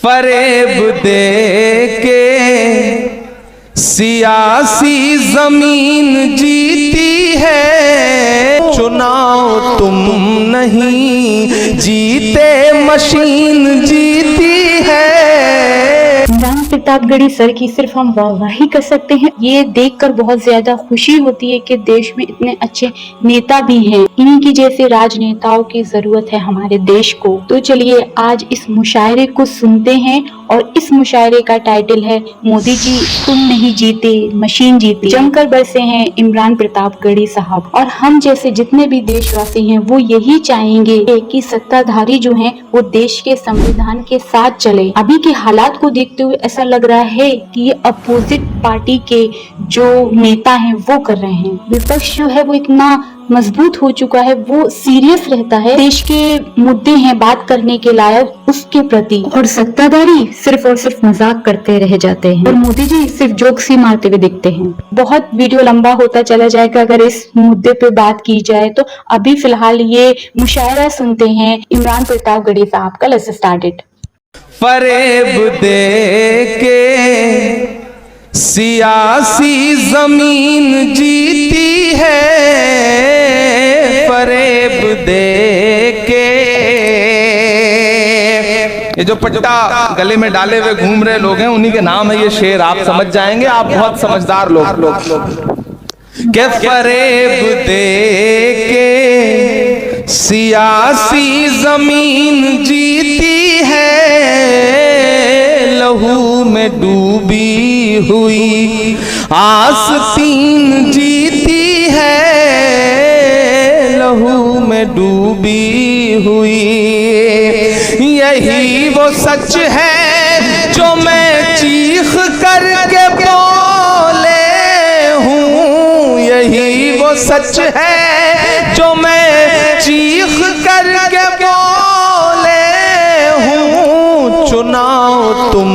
फरेब दे के सियासी जमीन जीती है, चुनाव तुम नहीं जीते मशीन जीती है। इमरान प्रतापगढ़ी सर की सिर्फ हम वाहवाही कर सकते हैं। ये देखकर बहुत ज्यादा खुशी होती है कि देश में इतने अच्छे नेता भी हैं। इन्हीं की जैसे राजनेताओं की जरूरत है हमारे देश को। तो चलिए आज इस मुशायरे को सुनते हैं और इस मुशायरे का टाइटल है मोदी जी तुम नहीं जीते मशीन जीती। जमकर बरसे हैं इमरान प्रतापगढ़ी साहब और हम जैसे जितने भी देशवासी हैं वो यही चाहेंगे कि सत्ताधारी जो हैं वो देश के संविधान के साथ चले। अभी के हालात को देखते हुए ऐसा लग रहा है कि ये अपोजिट पार्टी के जो नेता हैं वो कर रहे हैं। विपक्ष जो है वो इतना मजबूत हो चुका है, वो सीरियस रहता है, देश के मुद्दे हैं बात करने के लायक उसके प्रति, और सत्ताधारी सिर्फ और सिर्फ मजाक करते रह जाते हैं और मोदी जी सिर्फ जोक्स ही मारते हुए दिखते हैं। बहुत वीडियो लंबा होता चला जाएगा अगर इस मुद्दे पे बात की जाए, तो अभी फिलहाल ये मुशायरा सुनते हैं इमरान प्रतापगढ़ी साहब का। Let's start it. फरेब दे के सियासी जमीन जीती है, फरेब दे के। ये जो पट्टा गले में डाले हुए घूम रहे लोग हैं उन्हीं के नाम है ये शेर, आप समझ जाएंगे, आप बहुत समझदार लोग। के फरेब दे के सियासी जमीन जीती है, लहू में डूबी हुई आस्तीन जीती है, लहू में डूबी हुई। यही वो सच है जो मैं चीख करके बोले हूँ, यही वो सच है जो मैं चीख करके बोले हूँ। चुनाव तुम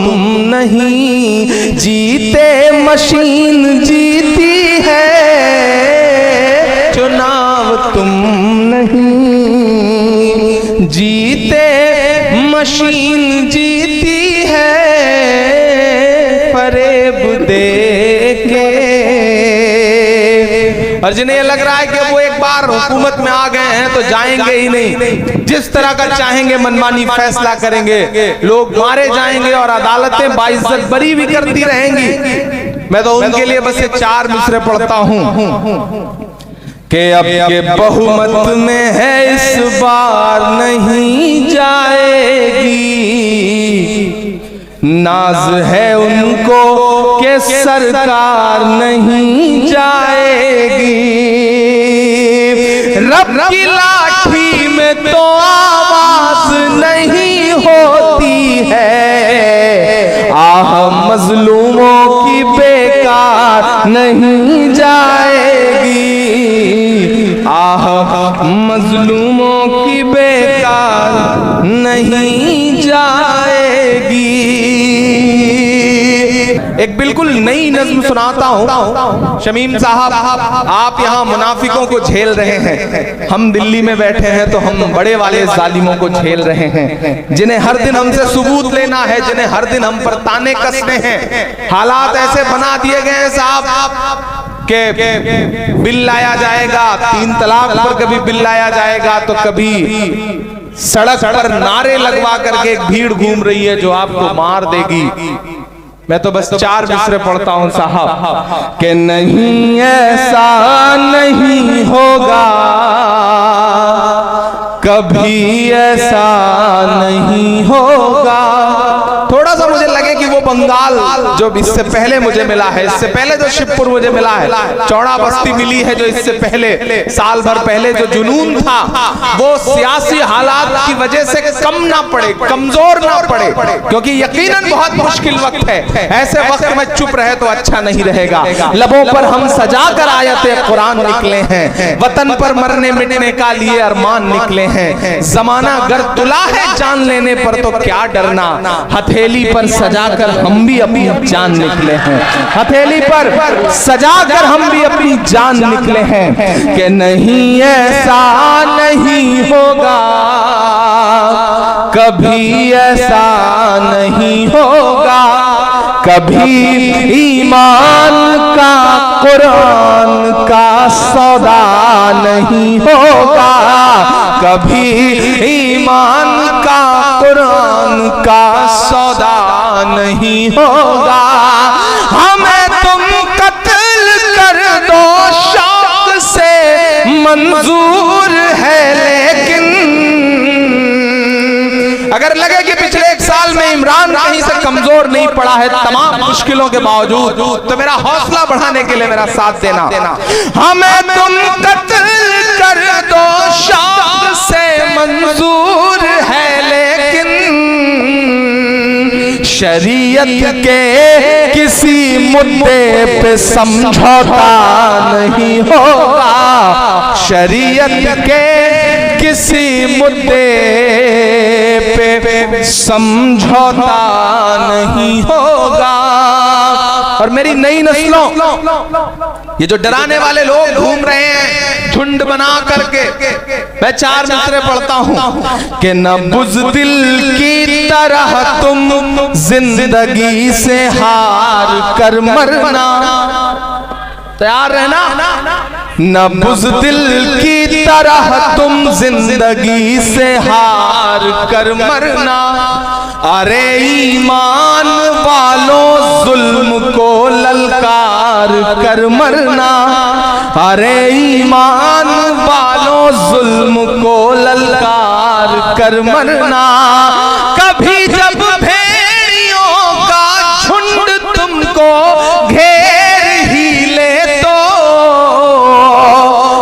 नहीं जीते मशीन जीती है, चुनाव तुम नहीं जीते मशीन जीती है, फरेब दे के। और जिन्हें लग रहा है कि वो एक बार हुकूमत में आ गए हैं तो जाएंगे ही नहीं, जिस तरह का चाहेंगे मनमानी फैसला करेंगे, लोग मारे जाएंगे और अदालतें बाइज्जत बरी भी करती रहेंगी। मैं तो उनके लिए बस ये 4 मिसरे पढ़ता हूं कि अब के बहुमत में है इस बार नहीं जाएगी, नाज है उनको के सरकार नहीं जाएगी। रब की लाठी में तो आवाज नहीं होती है, आह मजलूमों की बेकार नहीं जाएगी, आह मजलूमों की बेकार नहीं जाएगी। एक बिल्कुल नई नज्म सुनाता हूँ। शमीम साहब, आप यहाँ मुनाफिकों को झेल रहे हैं, हम दिल्ली में बैठे हैं तो हम बड़े वाले जालिमों को झेल रहे हैं, जिन्हें हर दिन हमसे सबूत लेना है, जिन्हें हर दिन हम पर ताने कसने हैं। हालात ऐसे बना दिए गए हैं साहब के बिल लाया जाएगा, 3 तलाक पर कभी बिल लाया जाएगा तो कभी सड़क पर नारे लगवा करके एक भीड़ घूम रही है जो आपको मार देगी। मैं तो बस 4 मिसरे पढ़ता हूं साहब कि नहीं ऐसा नहीं होगा, कभी ऐसा नहीं होगा। थोड़ा सा मुझे लगे कि वो बंगाल जो इससे पहले मुझे मिला है, इससे पहले जो शिवपुर मुझे मिला है, चौड़ा बस्ती मिली है जो इससे पहले साल भर पहले जो जुनून था वो सियासी हालात की वजह से कम ना पड़े, कमजोर ना पड़े, क्योंकि यकीनन बहुत मुश्किल वक्त है। ऐसे वक्त में चुप रहे तो अच्छा नहीं रहेगा। लबों पर हम सजा कर आयते कुरान निकले हैं, वतन पर मरने मिटने का लिए अरमान निकले हैं। जमाना गर तुला है जान लेने पर तो क्या डरना, हथेली पर सजा कर हम भी अपनी जान निकले हैं, हथेली पर सजा कर हम भी अपनी जान निकले हैं। कि नहीं ऐसा नहीं होगा, कभी ऐसा नहीं होगा, कभी ईमान का कुरान का सौदा नहीं होगा, कभी ईमान का कुरान का सौदा नहीं होगा। हमें तुम कत्ल कर दो शौक से मंजूर है, लेकिन अगर लगे कि पिछले 1 साल में इमरान कहीं से कमजोर नहीं पड़ा है तमाम मुश्किलों के बावजूद, तो मेरा हौसला बढ़ाने के लिए मेरा साथ देना। हमें तुम कत्ल कर दो शौक से मंजूर है, लेकिन शरीयत के किसी मुद्दे पे समझौता नहीं होगा, शरीयत के किसी मुद्दे पे समझौता नहीं होगा। और मेरी नई नस्लों, ये जो डराने वाले लोग घूम रहे हैं झुंड बना करके, मैं 4 मिसरे पढ़ता हूं कि न बुज़दिल की तरह तुम जिंदगी से हार कर मरना, तैयार रहना, न बुज़दिल की तरह तुम जिंदगी से हार कर मरना। अरे ईमान वालों जुल्म को ललकार कर मरना, अरे ईमान वालों जुल्म को ललकार कर मरना। कभी जब भेड़ियों का झुंड तुमको घेर ही ले तो,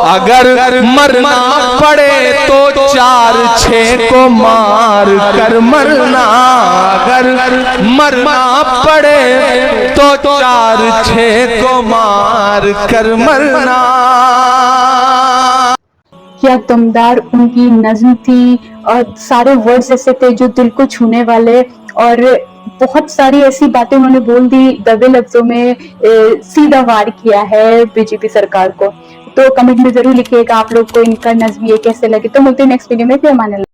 अगर मरना पड़े तो 4-6 को मार कर मरना, अगर मरना पड़े तो 4-6 को मार कर मरना। क्या दमदार उनकी नज्म थी, और सारे वर्ड्स ऐसे थे जो दिल को छूने वाले, और बहुत सारी ऐसी बातें उन्होंने बोल दी, दबे लफ्जों में सीधा वार किया है बीजेपी सरकार को। तो कमेंट में जरूर लिखिएगा आप लोग को इनका नज्म ये कैसे लगे। तो मिलते हैं नेक्स्ट वीडियो में, फिर अमान अल्लाह।